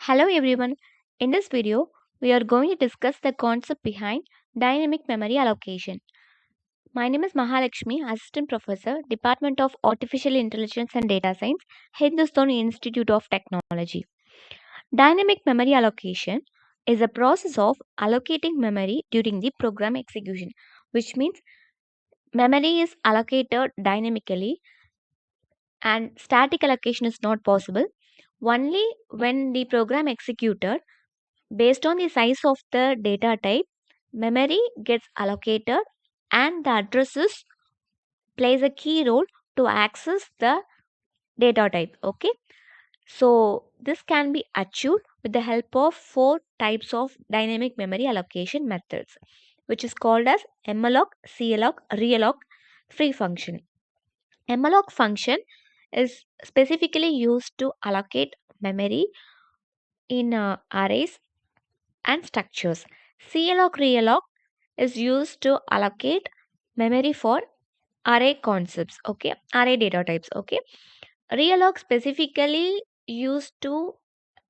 Hello everyone. In this video, we are going to discuss the concept behind dynamic memory allocation. My name is Mahalakshmi, Assistant Professor, Department of Artificial Intelligence and Data Science, Hindustan Institute of Technology. Dynamic memory allocation is a process of allocating memory during the program execution, which means memory is allocated dynamically and static allocation is not possible only when the program executed. Based on the size of the data type, memory gets allocated and the addresses plays a key role to access the data type. Okay. So this can be achieved with the help of four types of dynamic memory allocation methods, which is called as malloc, calloc, realloc, free function. Malloc function is specifically used to allocate memory in arrays and structures. Calloc, realloc is used to allocate memory for array concepts, okay, array data types, okay. Realloc specifically used to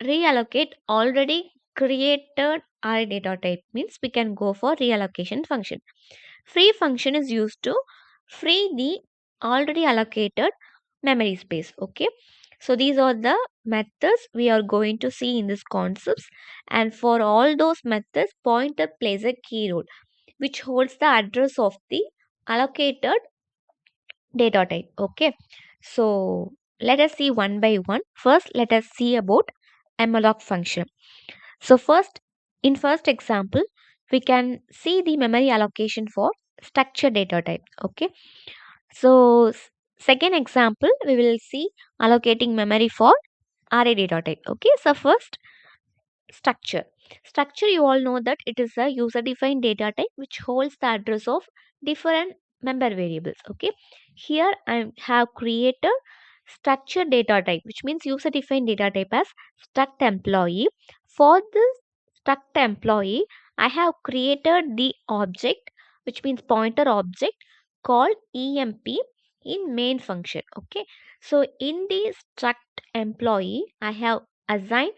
reallocate already created array data type, means we can go for reallocation function. Free function is used to free the already allocated memory space, okay. So these are the methods we are going to see in these concepts, and for all those methods pointer plays a key role which holds the address of the allocated data type. Okay, so let us see one by one. First, let us see about malloc function. So first, in first example, we can see the memory allocation for structured data type. Okay, so second example, we will see allocating memory for array data type. Okay, so first, structure. Structure, you all know that it is a user defined data type which holds the address of different member variables. Okay, here I have created structured data type, which means user defined data type as struct employee. For this struct employee, I have created the object, which means pointer object, called emp in main function. Okay, so in the struct employee, I have assigned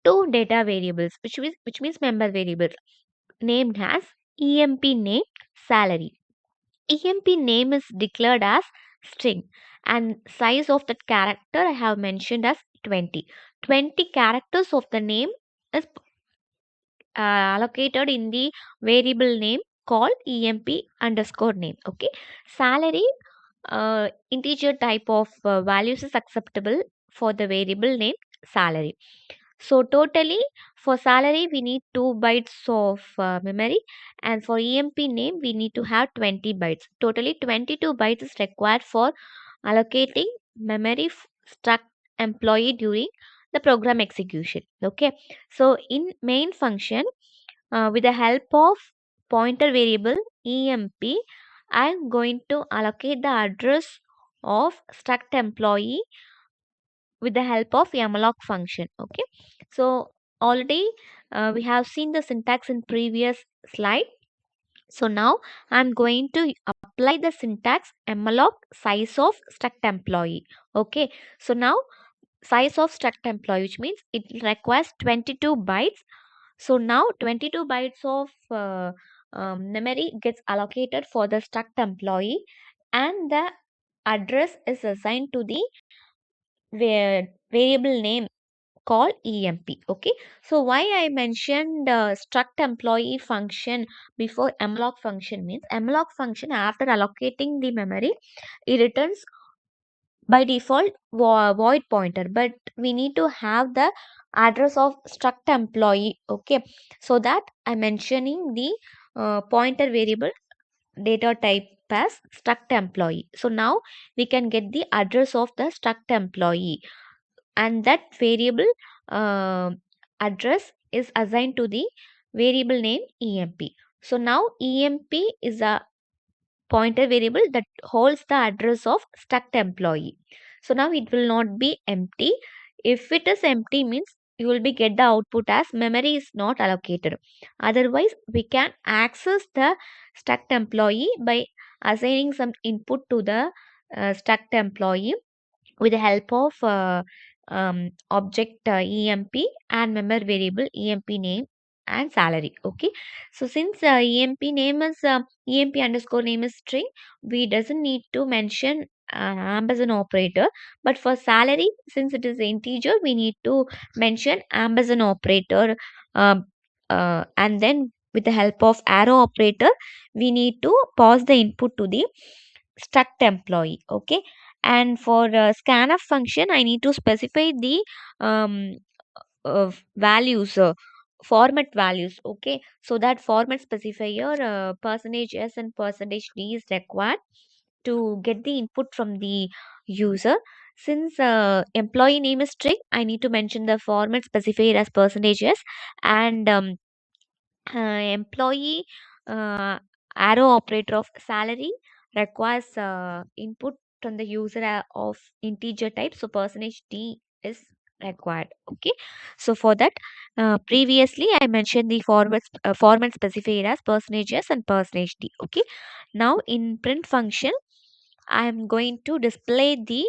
two data variables, which means member variables, named as emp name, salary. Emp name is declared as string, and size of that character I have mentioned as 20. 20 characters of the name is allocated in the variable name called emp underscore name. Okay, salary, integer type of values is acceptable for the variable name salary. So totally for salary we need 2 bytes of memory, and for emp name we need to have 20 bytes. Totally 22 bytes is required for allocating memory struct employee during the program execution. Okay, so in main function, with the help of pointer variable emp, I am going to allocate the address of struct employee with the help of malloc function. Okay, so already we have seen the syntax in previous slide. So now I'm going to apply the syntax malloc size of struct employee. Okay, so now size of struct employee, which means it requires 22 bytes. So now 22 bytes of memory gets allocated for the struct employee, and the address is assigned to the variable name called emp. Okay, so why I mentioned struct employee function before malloc function means malloc function, after allocating the memory, it returns by default void pointer, but we need to have the address of struct employee. Okay, so that I'm mentioning the pointer variable data type as struct employee. So now we can get the address of the struct employee, and that variable uh, address is assigned to the variable name emp. So now emp is a pointer variable that holds the address of struct employee. So now it will not be empty. If it is empty means you will be get the output as memory is not allocated. Otherwise we can access the struct employee by assigning some input to the struct employee with the help of object emp and member variable emp name and salary. Okay, so since emp name is emp underscore name is string, we doesn't need to mention ampersand operator. But for salary, since it is integer, we need to mention ampersand operator, um, and then with the help of arrow operator, we need to pass the input to the struct employee. Okay, and for scanf function, I need to specify the um, values, format values. Okay, so that format specifier percentage s and percentage d is required to get the input from the user. Since employee name is string, I need to mention the format specifier as percentage s, and employee uh, arrow operator of salary requires input from the user of integer type, so percentage d is required. Okay, so for that, previously I mentioned the format specifier as percentages and percentage d. Okay, now in print function, I am going to display the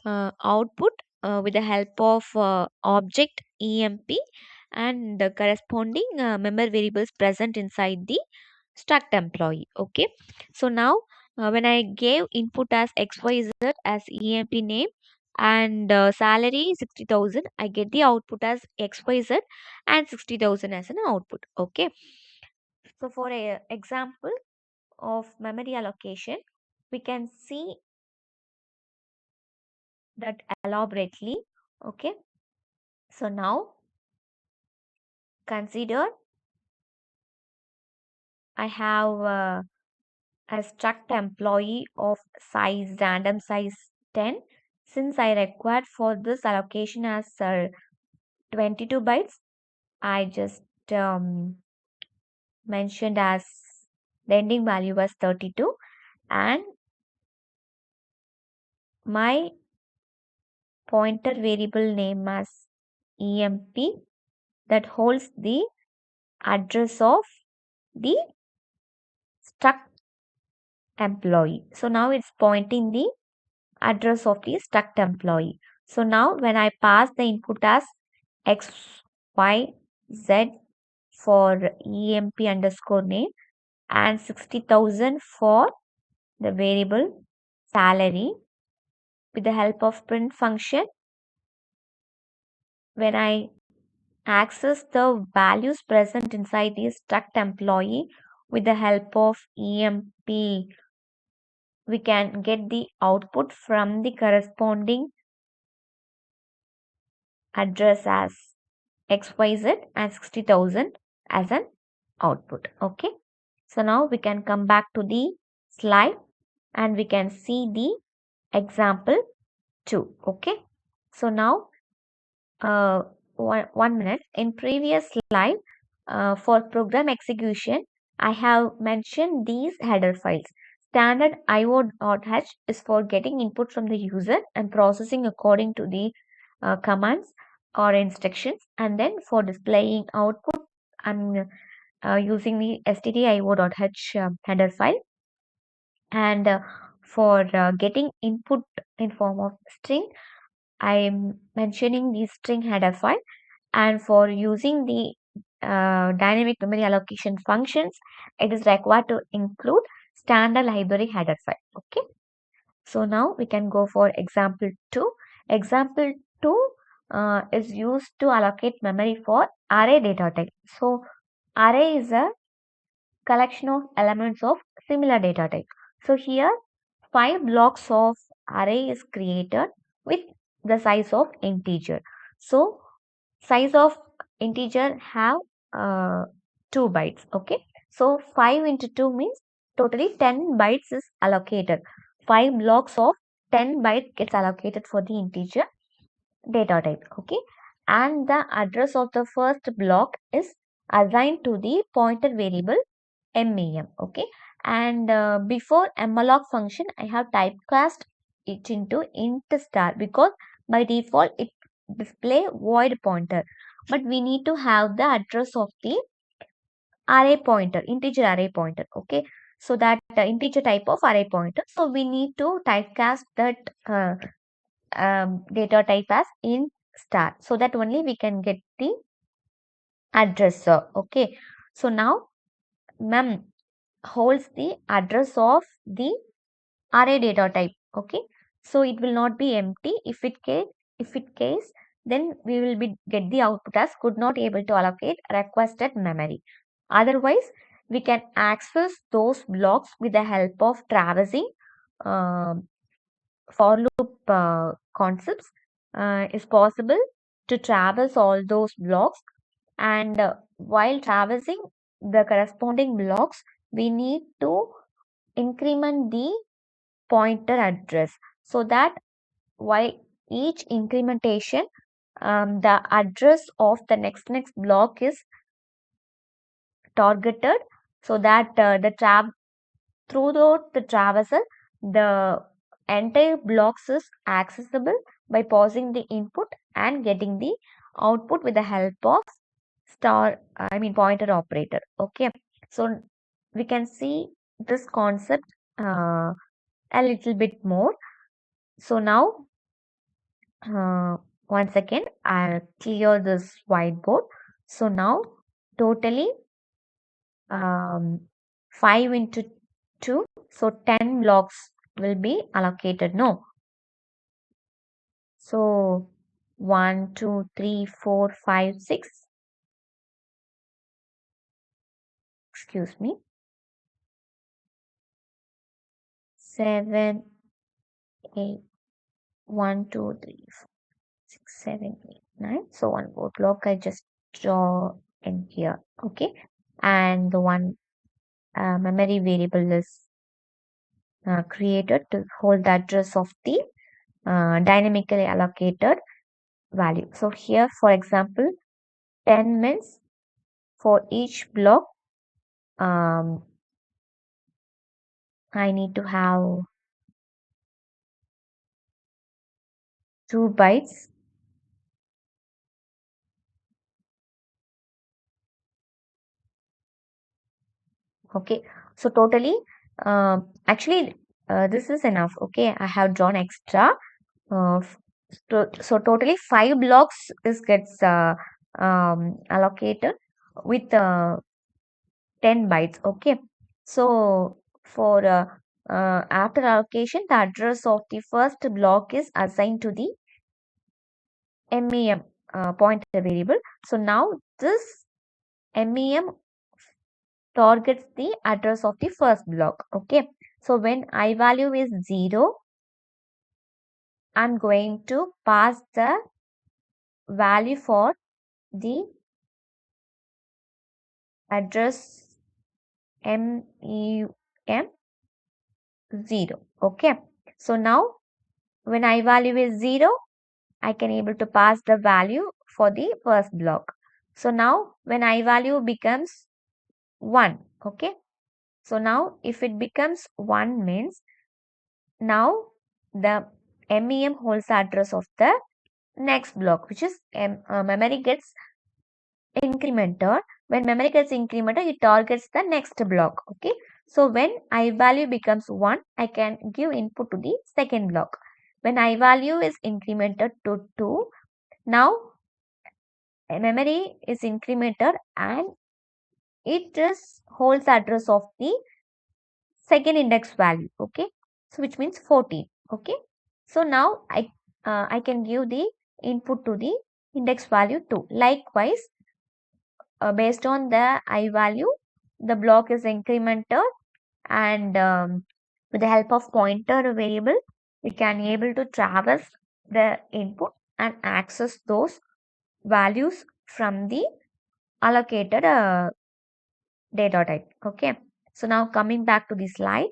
output with the help of object emp and the corresponding member variables present inside the struct employee. Okay, so now when I gave input as xyz as emp name and salary 60,000, I get the output as xyz and 60,000 as an output. Okay, so for a example of memory allocation, we can see that elaborately. Okay, so now consider I have a struct employee of size random size 10. Since I required for this allocation as 22 bytes, I just mentioned as the ending value was 32, and my pointer variable name as emp that holds the address of the struct employee. So now it's pointing the address of the struct employee. So now when I pass the input as x, y, z for emp underscore name and 60,000 for the variable salary with the help of print function, when I access the values present inside the struct employee with the help of emp, we can get the output from the corresponding address as xyz and 60,000 as an output. Okay, so now we can come back to the slide and we can see the example 2. Okay, so now one minute. In previous slide, for program execution, I have mentioned these header files. Standard IO.h is for getting input from the user and processing according to the commands or instructions, and then for displaying output, I'm using the stdio.h header file, and for getting input in form of string, I am mentioning the string header file, and for using the dynamic memory allocation functions, it is required to include standard library header file. Okay, so now we can go for example 2. Example 2 is used to allocate memory for array data type. So array is a collection of elements of similar data type. So here 5 blocks of array is created with the size of integer. So size of integer have 2 bytes. Okay, so 5 into 2 means totally 10 bytes is allocated. 5 blocks of 10 bytes gets allocated for the integer data type. Okay, and the address of the first block is assigned to the pointer variable MEM. Okay, and before malloc function, I have typecast it into int star because by default it display void pointer, but we need to have the address of the array pointer, integer array pointer. Okay, so that integer type of array pointer, so we need to typecast that data type as int star, so that only we can get the address. Okay, so now mem holds the address of the array data type. Okay, so it will not be empty. If it case, then we will be get the output as could not able to allocate requested memory. Otherwise, we can access those blocks with the help of traversing um for loop concepts. Is possible to traverse all those blocks, and while traversing the corresponding blocks, we need to increment the pointer address, so that while each incrementation, the address of the next block is targeted, so that throughout the traversal, the entire blocks is accessible by pausing the input and getting the output with the help of pointer operator. Okay, so we can see this concept a little bit more. So now, uh, once again, I'll clear this whiteboard. So now, totally, um, 5 into 2, so 10 blocks will be allocated. No, so 1, 2, 3, 4, 5, 6. Excuse me. 7, 8, 1, 2, 3, 4, 6, 7, 8, 9. So one more block I just draw in here. Okay, and the one memory variable is created to hold the address of the dynamically allocated value. So here, for example, 10 means for each block, I need to have 2 bytes. Okay, so totally, actually, this is enough. Okay, I have drawn extra. So totally 5 blocks is gets allocated with 10 bytes. Okay, so for after allocation, the address of the first block is assigned to the MEM pointer variable. So now this MEM targets the address of the first block. Okay, so when I value is 0, I'm going to pass the value for the address MEM 0. Okay, so now when I value is 0, I can able to pass the value for the first block. So now when I value becomes 1. Okay, so now if it becomes 1 means now the MEM holds the address of the next block, which is memory gets incremented. When memory gets incremented, it targets the next block. Okay, so when I value becomes 1, I can give input to the second block. When I value is incremented to 2, now a memory is incremented and it just holds the address of the second index value. Okay, so which means 14. Okay, so now I can give the input to the index value 2. Likewise, based on the I value, the block is incremented, and with the help of pointer variable, we can able to traverse the input and access those values from the allocated data type. Okay, so now coming back to the slide.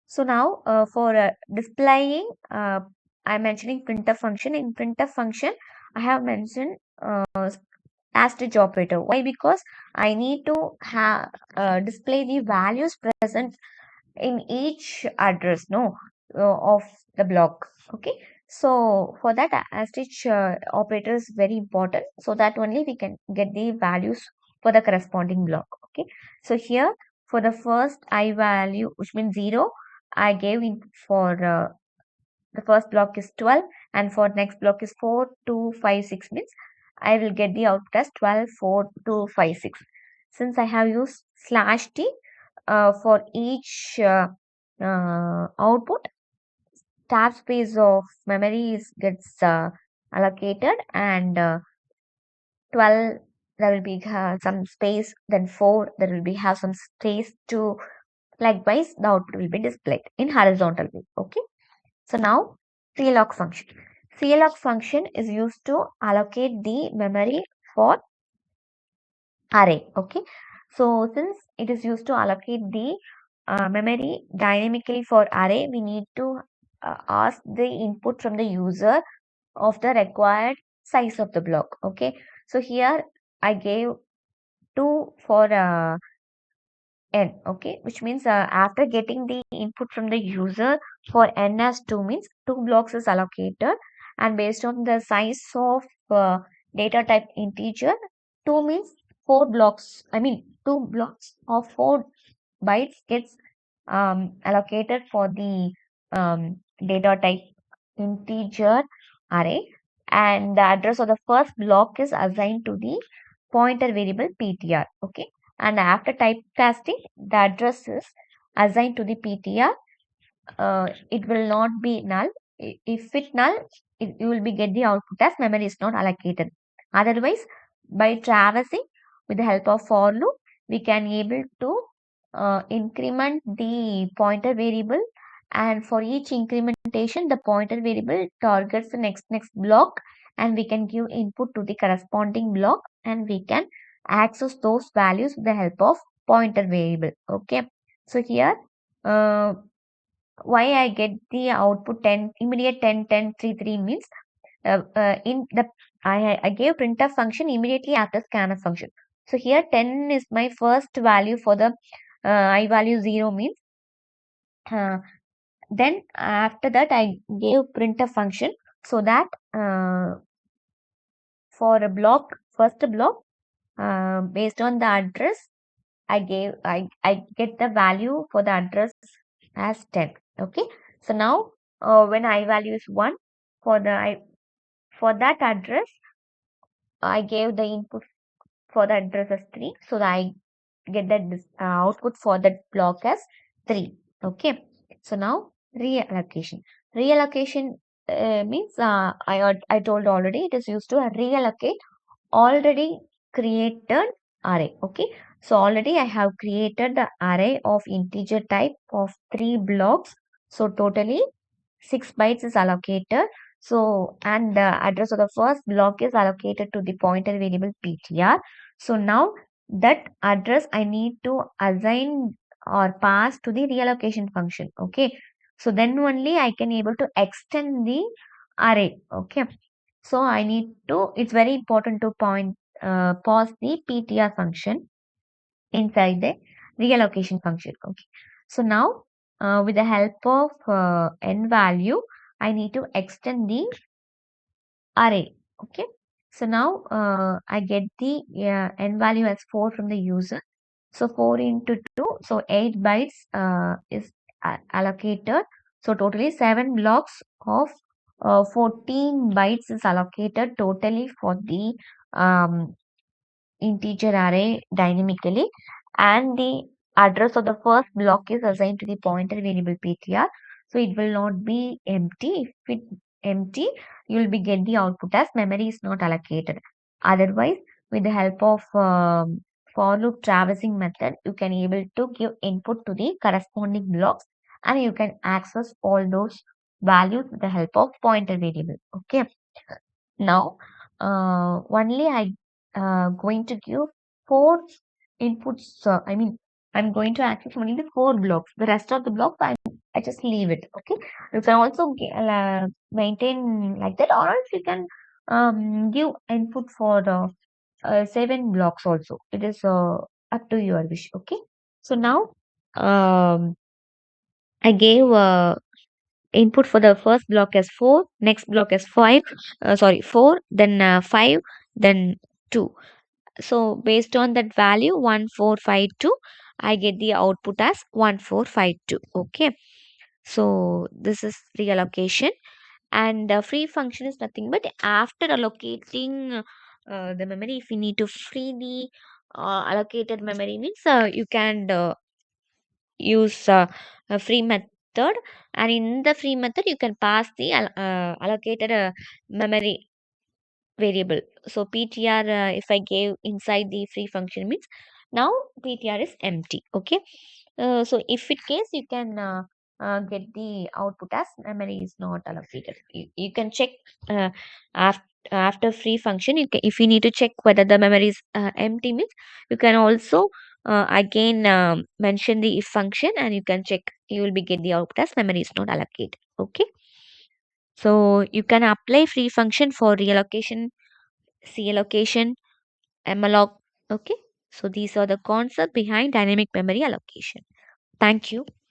So now for displaying, I'm mentioning printf function. In printf function, I have mentioned asterisk operator. Why? Because I need to have display the values present in each address, no, of the block. Okay, so for that, asterisk operator is very important, so that only we can get the values for the corresponding block. Okay, so here for the first I value, which means 0, I gave in for the first block is 12 and for next block is 4, 2, 5, 6 means I will get the output as 12, 4, 2, 5, 6. Since I have used slash t for each output, tab space of memory gets allocated, and 12 there will be some space, then 4 there will be have some space to, likewise the output will be displayed in horizontal way. Okay, so now CLOC function. CLOC function is used to allocate the memory for array. Okay, so since it is used to allocate the memory dynamically for array, we need to ask the input from the user of the required size of the block. Okay, so here I gave 2 for n. Okay, which means after getting the input from the user for n as 2 means 2 blocks is allocated, and based on the size of data type integer, 2 means 4 blocks, I mean 2 blocks of 4 bytes gets allocated for the data type integer array, and the address of the first block is assigned to the pointer variable ptr. Okay, and after typecasting, the address is assigned to the ptr. It will not be null. If it null, you will be get the output as memory is not allocated. Otherwise, by traversing with the help of for loop, we can able to increment the pointer variable, and for each incrementation, the pointer variable targets the next block, and we can give input to the corresponding block, and we can access those values with the help of pointer variable. Okay, so here uh, why I get the output 10 immediate 10 10 3 3 means in the I gave printf function immediately after scanf function. So here 10 is my first value for the I value 0 means uh, then after that I gave printf function, so that for a block, first block, based on the address I get the value for the address as 10. Okay, so now when I value is 1 for the for that address, I gave the input for the address as 3, so that I get that output for that block as 3. Okay, so now reallocation. Reallocation means I told already, it is used to reallocate already created array. Okay, so already I have created the array of integer type of 3 blocks, so totally 6 bytes is allocated. So, and the address of the first block is allocated to the pointer variable ptr. So now that address I need to assign or pass to the reallocation function. Okay, so then only I can able to extend the array. Okay, so I need to, it's very important to pause the ptr function inside the reallocation function. Okay, so now with the help of n value, I need to extend the array. Okay, so now I get the n value as 4 from the user. So 4 into 2, so 8 bytes is allocated. So totally 7 blocks of 14 bytes is allocated totally for the integer array dynamically, and the address of the first block is assigned to the pointer variable ptr, so it will not be empty. If it empty, you will be get the output as memory is not allocated. Otherwise, with the help of for loop traversing method, you can able to give input to the corresponding blocks, and you can access all those values with the help of pointer variable. Okay, now, only I going to give 4 inputs. I'm going to access only the 4 blocks. The rest of the blocks, I just leave it. Okay. You can also maintain like that, or else you can give input for the 7 blocks also. It is up to your wish. Okay. So now, I gave input for the first block as 4, next block as 5, 4, then 5, then 2. So based on that value 1452, I get the output as 1452. Okay, So this is reallocation, and free function is nothing but after allocating the memory, if you need to free the allocated memory means you can use a free method, and in the free method you can pass the allocated memory variable. So ptr, if I gave inside the free function means now ptr is empty. Okay. So if it case you can get the output as memory is not allocated. You can check after free function. If you need to check whether the memory is empty means you can also again mention the if function, and you can check, you will be get the output as memory is not allocated. Okay. So you can apply free function for reallocation, C allocation, malloc. Okay. So these are the concept behind dynamic memory allocation. Thank you.